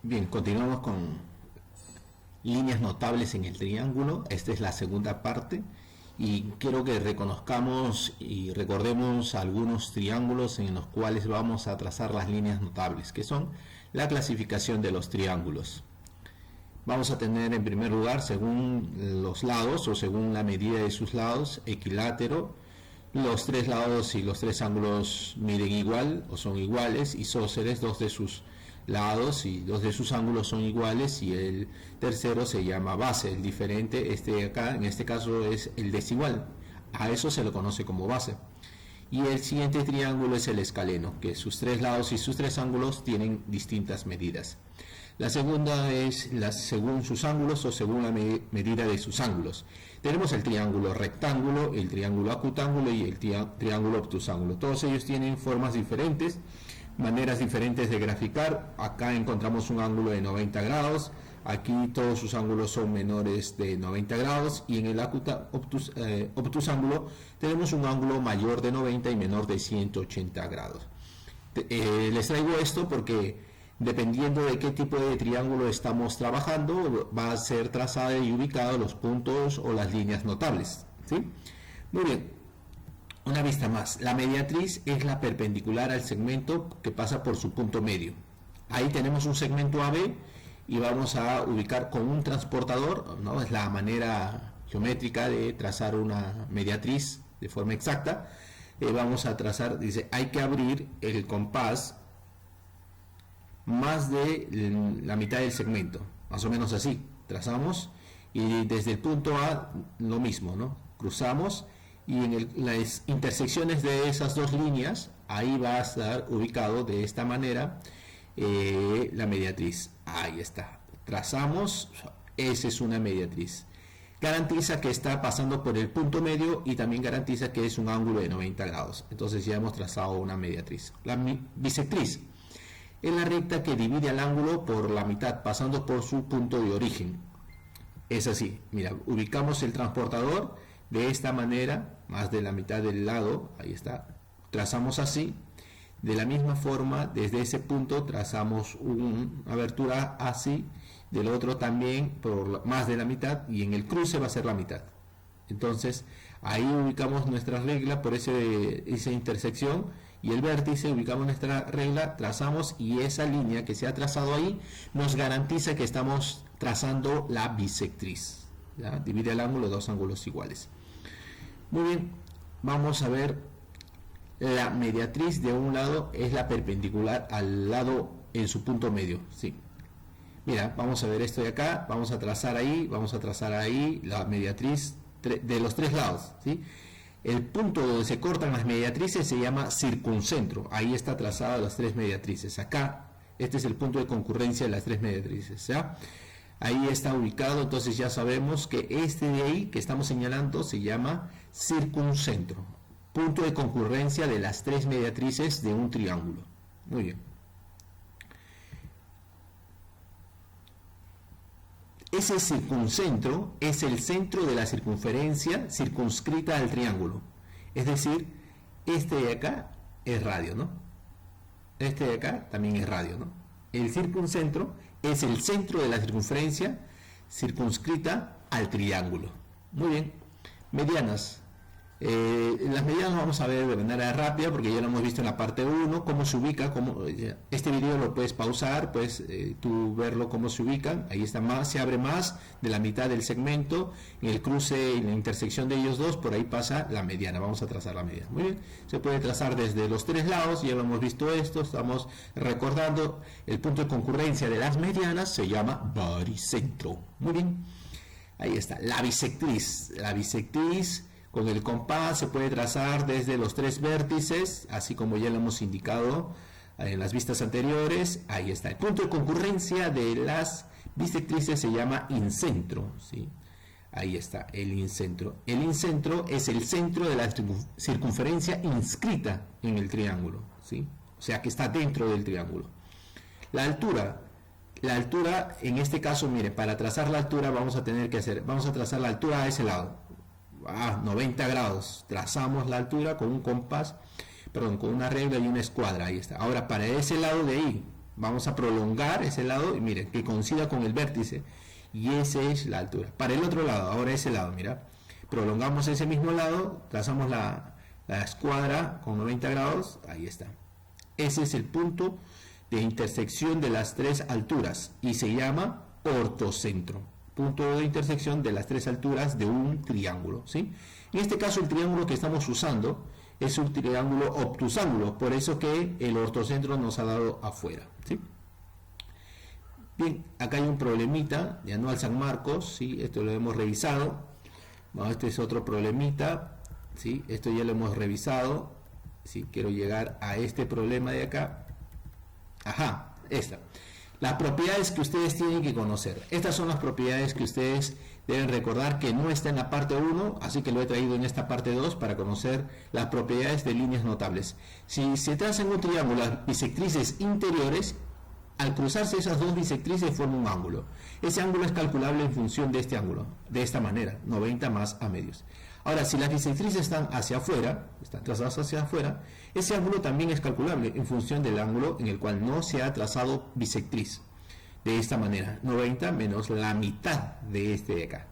Bien, continuamos con líneas notables en el triángulo. Esta es la segunda parte y quiero que reconozcamos y recordemos algunos triángulos en los cuales vamos a trazar las líneas notables, que son la clasificación de los triángulos. Vamos a tener en primer lugar, según los lados o según la medida de sus lados, equilátero. Los tres lados y los tres ángulos miden igual o son iguales, isósceles, dos de sus lados y dos de sus ángulos son iguales, y el tercero se llama base. El diferente, acá en este caso, es el desigual. A eso se lo conoce como base. Y el siguiente triángulo es el escaleno, que sus tres lados y sus tres ángulos tienen distintas medidas. La segunda es según sus ángulos o según la medida de sus ángulos. Tenemos el triángulo rectángulo, el triángulo acutángulo y el triángulo obtusángulo. Todos ellos tienen formas diferentes, maneras diferentes de graficar. Acá encontramos un ángulo de 90 grados, aquí todos sus ángulos son menores de 90 grados, y en el obtusángulo tenemos un ángulo mayor de 90 y menor de 180 grados. Les traigo esto porque dependiendo de qué tipo de triángulo estamos trabajando, va a ser trazada y ubicado los puntos o las líneas notables, ¿sí? Muy bien, una vista más. La mediatriz es la perpendicular al segmento que pasa por su punto medio. Ahí tenemos un segmento AB y vamos a ubicar con un transportador, ¿no? Es la manera geométrica de trazar una mediatriz de forma exacta. Vamos a trazar, dice, hay que abrir el compás más de la mitad del segmento, más o menos así. Trazamos y desde el punto A lo mismo, ¿no? Cruzamos y en las intersecciones de esas dos líneas, ahí va a estar ubicado de esta manera la mediatriz. Ahí está. Trazamos, esa es una mediatriz. Garantiza que está pasando por el punto medio y también garantiza que es un ángulo de 90 grados. Entonces ya hemos trazado una mediatriz. La bisectriz es la recta que divide al ángulo por la mitad, pasando por su punto de origen. Es así, mira, ubicamos el transportador de esta manera, más de la mitad del lado, ahí está, trazamos así. De la misma forma, desde ese punto trazamos una abertura así, del otro también por más de la mitad, y en el cruce va a ser la mitad. Entonces ahí ubicamos nuestra regla por esa intersección, y el vértice ubicamos nuestra regla, trazamos, y esa línea que se ha trazado ahí nos garantiza que estamos trazando la bisectriz, ¿ya? Divide el ángulo, dos ángulos iguales. Muy bien, vamos a ver la mediatriz. De un lado es la perpendicular al lado en su punto medio, ¿sí? Mira, vamos a ver esto de acá, vamos a trazar ahí la mediatriz de los tres lados, ¿sí? El punto donde se cortan las mediatrices se llama circuncentro. Ahí está trazada las tres mediatrices. Acá, este es el punto de concurrencia de las tres mediatrices, ¿ya? Ahí está ubicado, entonces ya sabemos que este de ahí que estamos señalando se llama circuncentro. Punto de concurrencia de las tres mediatrices de un triángulo. Muy bien. Ese circuncentro es el centro de la circunferencia circunscrita al triángulo. Es decir, este de acá es radio, ¿no? Este de acá también es radio, ¿no? El circuncentro es el centro de la circunferencia circunscrita al triángulo. Muy bien. Medianas. Las medianas vamos a ver de manera rápida porque ya lo hemos visto en la parte 1, cómo se ubica. Este video lo puedes pausar, puedes tú verlo cómo se ubican. Ahí está, se abre más de la mitad del segmento, en el cruce y la intersección de ellos dos, por ahí pasa la mediana. Vamos a trazar la mediana. Muy bien, se puede trazar desde los tres lados, ya lo hemos visto esto, estamos recordando. El punto de concurrencia de las medianas se llama baricentro. Muy bien, ahí está, la bisectriz. La bisectriz con el compás se puede trazar desde los tres vértices, así como ya lo hemos indicado en las vistas anteriores. Ahí está. El punto de concurrencia de las bisectrices se llama incentro, ¿sí? Ahí está, el incentro. El incentro es el centro de la circunferencia inscrita en el triángulo, ¿sí? O sea que está dentro del triángulo. La altura. La altura, en este caso, mire, para trazar la altura vamos a trazar la altura a ese lado. 90 grados, trazamos la altura con un compás, con una regla y una escuadra. Ahí está. Ahora, para ese lado de ahí, Vamos a prolongar ese lado y miren, que coincida con el vértice. Y esa es la altura. Para el otro lado, ahora ese lado, mira. Prolongamos ese mismo lado, trazamos la escuadra con 90 grados, ahí está. Ese es el punto de intersección de las tres alturas y se llama ortocentro. Punto de intersección de las tres alturas de un triángulo, ¿sí? En este caso el triángulo que estamos usando es un triángulo obtusángulo, por eso que el ortocentro nos ha dado afuera, ¿sí? Bien, acá hay un problemita de Anual San Marcos, ¿sí? Esto lo hemos revisado. Bueno, este es otro problemita, ¿sí? Esto ya lo hemos revisado, ¿sí? Quiero llegar a este problema de acá. Ajá, esta. Las propiedades que ustedes tienen que conocer. Estas son las propiedades que ustedes deben recordar que no está en la parte 1, así que lo he traído en esta parte 2 para conocer las propiedades de líneas notables. Si se trazan un triángulo, las bisectrices interiores, al cruzarse esas dos bisectrices forma un ángulo. Ese ángulo es calculable en función de este ángulo, de esta manera, 90 más a medios. Ahora, si las bisectrices están hacia afuera, están trazadas hacia afuera, ese ángulo también es calculable en función del ángulo en el cual no se ha trazado bisectriz. De esta manera, 90 menos la mitad de este de acá.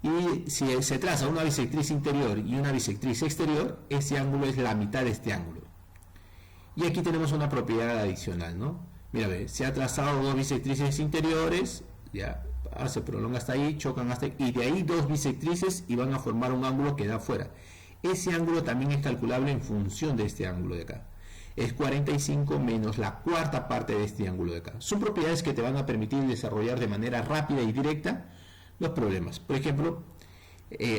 Y si se traza una bisectriz interior y una bisectriz exterior, ese ángulo es la mitad de este ángulo. Y aquí tenemos una propiedad adicional, ¿no? Mira, ve, se ha trazado dos bisectrices interiores, ya se prolonga hasta ahí, chocan hasta ahí, y de ahí dos bisectrices y van a formar un ángulo que da afuera. Ese ángulo también es calculable en función de este ángulo de acá. Es 45 menos la cuarta parte de este ángulo de acá. Son propiedades que te van a permitir desarrollar de manera rápida y directa los problemas. Por ejemplo,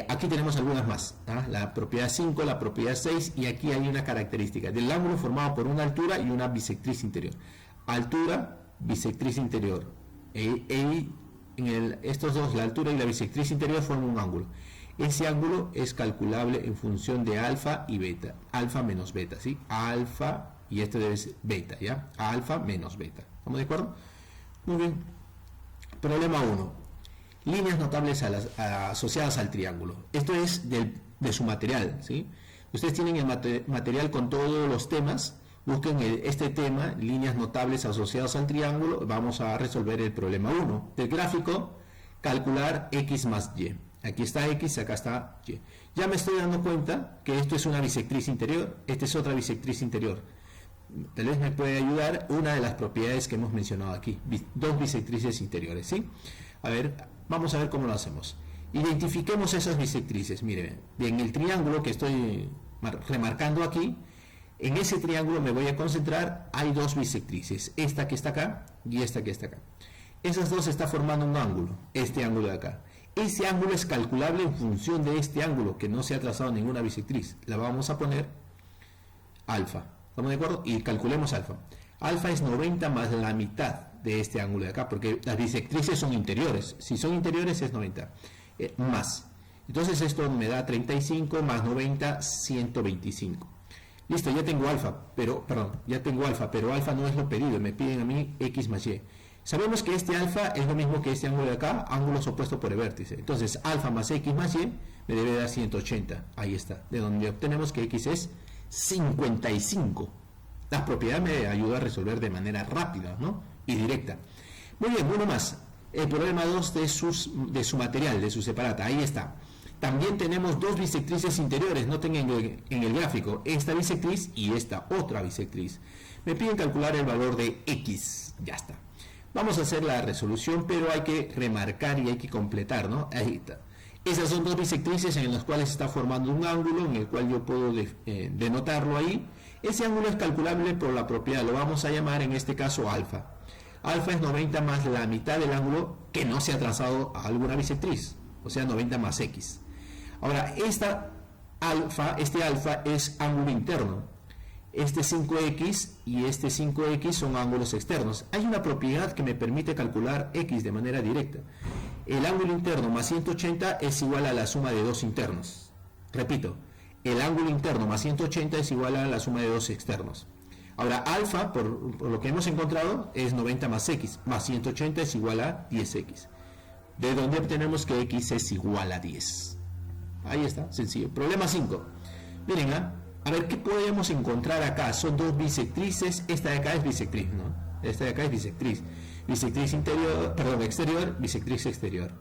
aquí tenemos algunas más, ¿ah? La propiedad 5, la propiedad 6, y aquí hay una característica del ángulo formado por una altura y una bisectriz interior. Altura, bisectriz interior. Estos dos, la altura y la bisectriz interior, forman un ángulo. Ese ángulo es calculable en función de alfa y beta. Alfa menos beta, ¿sí? Alfa, y esto debe ser beta, ¿ya? Alfa menos beta. ¿Estamos de acuerdo? Muy bien. Problema 1. Líneas notables asociadas al triángulo. Esto es de su material, ¿sí? Ustedes tienen el material con todos los temas. Busquen este tema, líneas notables asociadas al triángulo. Vamos a resolver el problema 1. Del gráfico, calcular x más y. Aquí está x, acá está y. Ya me estoy dando cuenta que esto es una bisectriz interior, esta es otra bisectriz interior. Tal vez me puede ayudar una de las propiedades que hemos mencionado aquí. Dos bisectrices interiores, ¿sí? A ver, vamos a ver cómo lo hacemos. Identifiquemos esas bisectrices. Miren, en el triángulo que estoy remarcando aquí, en ese triángulo me voy a concentrar, hay dos bisectrices, esta que está acá y esta que está acá. Esas dos están formando un ángulo, este ángulo de acá. Ese ángulo es calculable en función de este ángulo, que no se ha trazado ninguna bisectriz. La vamos a poner alfa, ¿estamos de acuerdo? Y calculemos alfa. Alfa es 90 más la mitad de este ángulo de acá, porque las bisectrices son interiores. Si son interiores es 90, más. Entonces esto me da 35 más 90, 125. Listo, ya tengo alfa, pero alfa no es lo pedido, me piden a mí x más y. Sabemos que este alfa es lo mismo que este ángulo de acá, ángulos opuestos por el vértice. Entonces, alfa más x más y me debe dar 180. Ahí está, de donde obtenemos que x es 55. La propiedad me ayuda a resolver de manera rápida, ¿no? Y directa. Muy bien, uno más. El problema 2 de su material, de su separata. Ahí está. También tenemos dos bisectrices interiores, noten en el gráfico, esta bisectriz y esta otra bisectriz. Me piden calcular el valor de x, ya está. Vamos a hacer la resolución, pero hay que remarcar y hay que completar, ¿no? Ahí está. Esas son dos bisectrices en las cuales se está formando un ángulo, en el cual yo puedo denotarlo ahí. Ese ángulo es calculable por la propiedad, lo vamos a llamar en este caso alfa. Alfa es 90 más la mitad del ángulo que no se ha trazado a alguna bisectriz, o sea 90 más x. Ahora, este alfa es ángulo interno. Este 5x y este 5x son ángulos externos. Hay una propiedad que me permite calcular x de manera directa. El ángulo interno más 180 es igual a la suma de dos internos. Repito, el ángulo interno más 180 es igual a la suma de dos externos. Ahora, alfa, por lo que hemos encontrado, es 90 más x, más 180 es igual a 10x. De donde obtenemos que x es igual a 10. Ahí está, sencillo. Problema 5. Miren, a ver qué podemos encontrar acá. Son dos bisectrices. Esta de acá es bisectriz, ¿no? Esta de acá es bisectriz. Bisectriz interior, perdón, exterior, bisectriz exterior.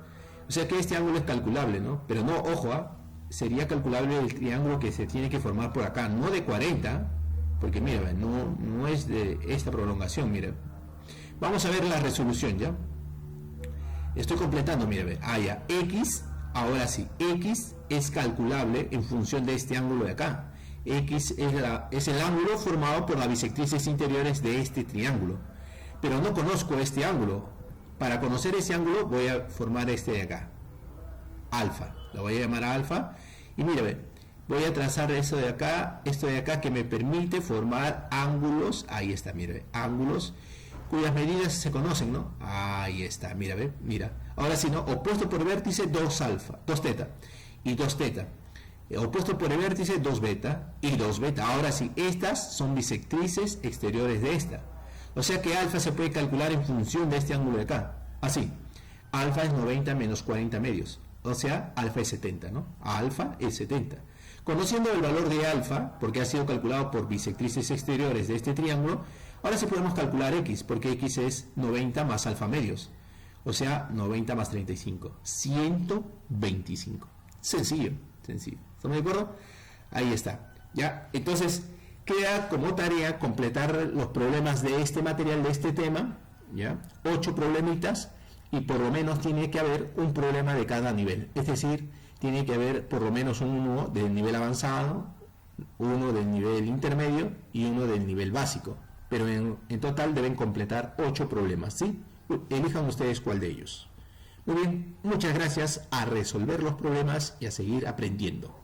O sea que este ángulo es calculable, ¿no? Pero no, ojo, sería calculable el triángulo que se tiene que formar por acá, no de 40, porque mira, no es de esta prolongación, mira. Vamos a ver la resolución, ¿ya? Estoy completando, mira, ya, X, ahora sí, X es calculable en función de este ángulo de acá. X es el ángulo formado por las bisectrices interiores de este triángulo. Pero no conozco este ángulo. Para conocer ese ángulo voy a formar este de acá, alfa. Lo voy a llamar alfa. Y mira, voy a trazar esto de acá que me permite formar ángulos. Ahí está, mira, ángulos cuyas medidas se conocen, ¿no? Ahí está, mira, mira. Ahora sí, ¿no? Opuesto por vértice, 2 alfa, 2 teta y 2 teta. Opuesto por el vértice, 2 beta y 2 beta. Ahora sí, estas son bisectrices exteriores de esta. O sea que alfa se puede calcular en función de este ángulo de acá. Así, alfa es 90 menos 40 medios. O sea, alfa es 70, ¿no? Alfa es 70. Conociendo el valor de alfa, porque ha sido calculado por bisectrices exteriores de este triángulo, ahora sí podemos calcular x, porque x es 90 más alfa medios. O sea, 90 más 35. 125. Sencillo, sencillo. ¿Estamos de acuerdo? Ahí está. ¿Ya? Entonces, queda como tarea completar los problemas de este material, de este tema. ¿Ya? 8 problemitas. Y por lo menos tiene que haber un problema de cada nivel. Es decir, tiene que haber por lo menos uno del nivel avanzado, uno del nivel intermedio y uno del nivel básico. Pero en total deben completar 8 problemas, ¿sí? Elijan ustedes cuál de ellos. Muy bien, muchas gracias, a resolver los problemas y a seguir aprendiendo.